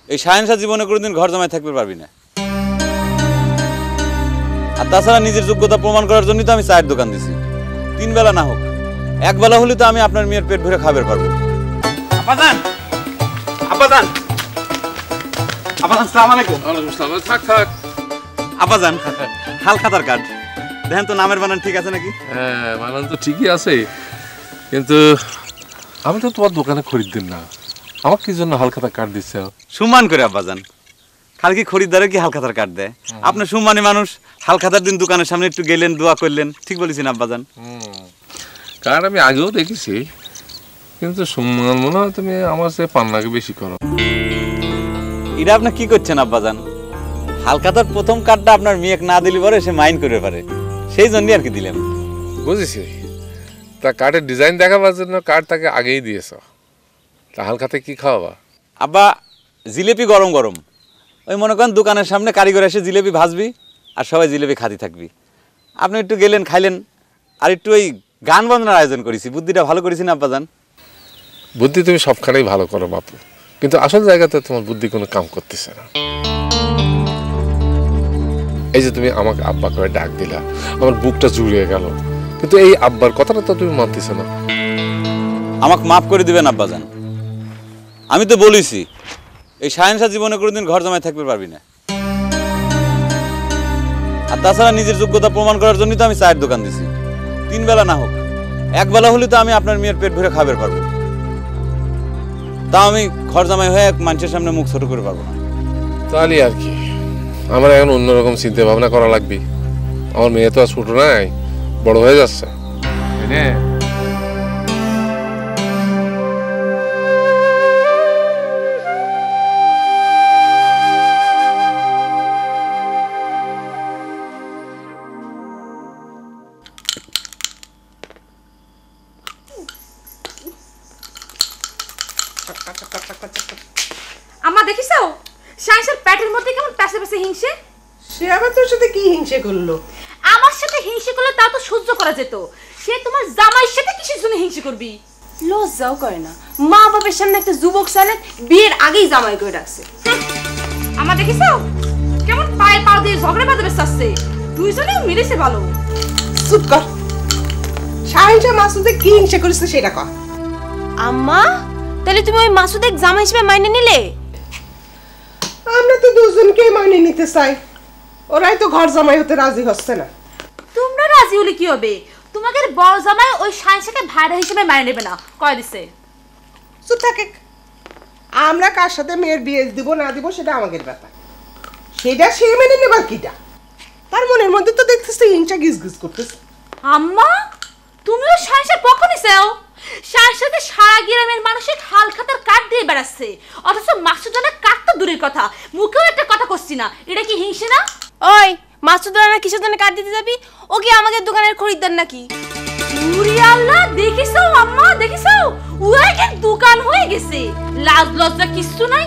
এই শাহেনশাহ জীবনে কোনোদিন ঘর জামাই থাকতে পারবি না। আর তাছাড়া নিজের যোগ্যতা প্রমাণ করার জন্যই তো আমি চায়ের দোকান দিছি। 3 বেলা না হোক, 1 বেলা হলে তো আমি আপনার মেয়ের পেট ভরে খাবার পারবো। আব্বাজান, আব্বাজান, আব্বাজান, আসসালামু আলাইকুম। ওয়ালাইকুম আসসালাম। থাক থাক আব্বাজান, হালখাতার কার্ড দেখেন তো নামের বানান ঠিক আছে নাকি? হ্যাঁ, বানান তো ঠিকই আছে, কিন্তু আমি তো তোমার দোকানে খরিদ্দিন না, আমার কি জন্য হালখাতা কার্ড দিচ্ছে? সম্মান করে আব্বাজান, খালি কি খরিদ্দারে কি হালখাতার কার্ড দেয়? আপনি সম্মানী মানুষ, হালখাতার দিন দোকানের সামনে একটু গেলেন, দোয়া করলেন, ঠিক বলেছেন আব্বাজান। কার্ড আমি আগেও দেখেছি, কিন্তু সম্মান মনে হয় তুমি আমার চেয়ে পান্নাকে বেশি করো। এটা আপনি কি করছেন আব্বাজান? হালখাতার প্রথম কার্ডটা আপনার মেয়ে না দিলে পরে সে মাইন্ড করে পারে, সেই জন্যই আর কি দিলাম। বুঝেছি, তা কার্ডের ডিজাইন দেখাবার জন্য কার্ড তাকে আগেই দিয়েছ, তা হালখাতে কি খাওয়াবা? আব্বা, জিলেপি গরম গরম, ওই মনে করেন দোকানের সামনে কারিগর এসে জিলেপি ভাজবি আর সবাই জিলেপি খাতি থাকবি। আপনি একটু গেলেন, খাইলেন, আর একটু ওই গান বাজনার আয়োজন করেছি। বুদ্ধিটা ভালো করেছি না আব্বাজান? বুদ্ধি তুমি সবখানেই ভালো করো বাপু, কিন্তু আসল জায়গাতে তোমার বুদ্ধি কোনো কাম করতেছে না। এই যে তুমি আমাকে আব্বা করে ডাক দিলা, আমার বুকটা জুড়িয়ে গেল, কিন্তু এই আব্বার কথাটা তো তুমি মানতেছ না। আমাকে মাফ করে দিবেন আব্বাজান, আমি তো বলেছি এই শাহেনশাহ জীবনে কোনোদিন ঘর জামাই থাকতে পারবি না। আর তাছাড়া নিজের যোগ্যতা প্রমাণ করার জন্যই তো আমি চায়ের দোকান দিছি। 3 বেলা না হোক, 1 বেলা হলে তো আমি আপনার মেয়ের পেট ভরে খাবার পারবো। তা আমি ঘর জামাই হয়ে মানুষের সামনে মুখ ছোট করে পারবো না। তাহলে আর কি, আমার এখন অন্যরকম চিন্তা ভাবনা করা লাগবে। আমার মেয়ে তো আর ছোট নাই, বড় হয়ে যাচ্ছে। আম্মা দেখিছো শাহেনশার পেটের মধ্যে কেমন প্যাসে প্যাসে হিংসে? সে আবার তোর সাথে কি হিংসে করলো? আমার সাথে হিংসে করলে তা তো সহ্য করা যেত, সে তোমার জামাইয়ের সাথে কিসের জন্য হিংসে করবি? লজ্জাও করে না, মা বাবার সামনে একটা যুবক ছেলে বিয়ের আগেই জামাই করে রাখছে। আমার দেখিছো কেমন পায়ে পা দিয়ে ঝগড়া বাঁধবে চাচ্ছে, দুইজনেও মিলেছে ভালো। চুপ কর, শাহেনশাহ মাসুদে কি হিংসা করেছে সেটা কর। আম্মা, তাহলে তুমি ওই মাসুদের জামাই হিসেবে মাইনে নিলে? আমরা তো দুজনকেই মানিয়ে নিতে চাই, ওরাই তো ঘর জামাই হতে রাজি হচ্ছে না। তোমরা রাজি হলে কি হবে? তোমাদের বড় জামাই ওই শাহেনশাকে ভাইরা হিসেবে মাইনে নেবে না, কয় দিছে। চুপ থাকে, আমরা কার সাথে মেয়ের বিয়ে দিব না দিব সেটা আমাদের ব্যাপার, সেটা সে মেনে নেবার কিটা। তার মনের মধ্যে তো দেখতেছি হিংসা গিজ গিজ করতেছে। আম্মা, তুমিও শাহেনশার পক্ষ নিছেও? শাহেনশাতে সারা গ্রামের মানুষের হালখাতার কার্ড দিয়ে বেড়াচ্ছে, অথচ মাসুদানের কার্ড তো দূরের কথা, মুখেও একটা কথা করছি না। এটা কি হিংসে না? ওই মাসুদ রানা কিসের জন্য কার্ড দিতে যাবি? ও কি আমাদের দোকানের খরিদ্দার নাকি? উরি আল্লাহ, দেখিছো আম্মা, দেখিছো ওই কি দোকান হয়ে গেছে, লাজ লজ্জা কিছু নাই।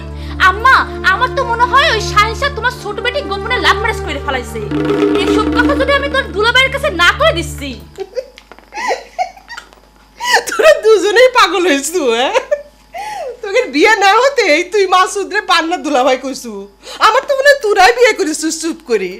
আম্মা, আমার তো মনে হয় ওই শাহেনশাহ তোমার ছোট বেটি গোপনে লাভ ম্যারেজ করে ফেলাইছে। এইসব কথা যদি আমি তোর দুলাভাইয়ের কাছে না করে দিচ্ছি। তোরা দুজনেই পাগল হয়েছু। হ্যাঁ, তোকে বিয়ে না হতেই তুই মাসুদরে পান্না দুলাভাই কইছু। আমার তো মনে হয় তোরাই বিয়ে করিস চুপ করি।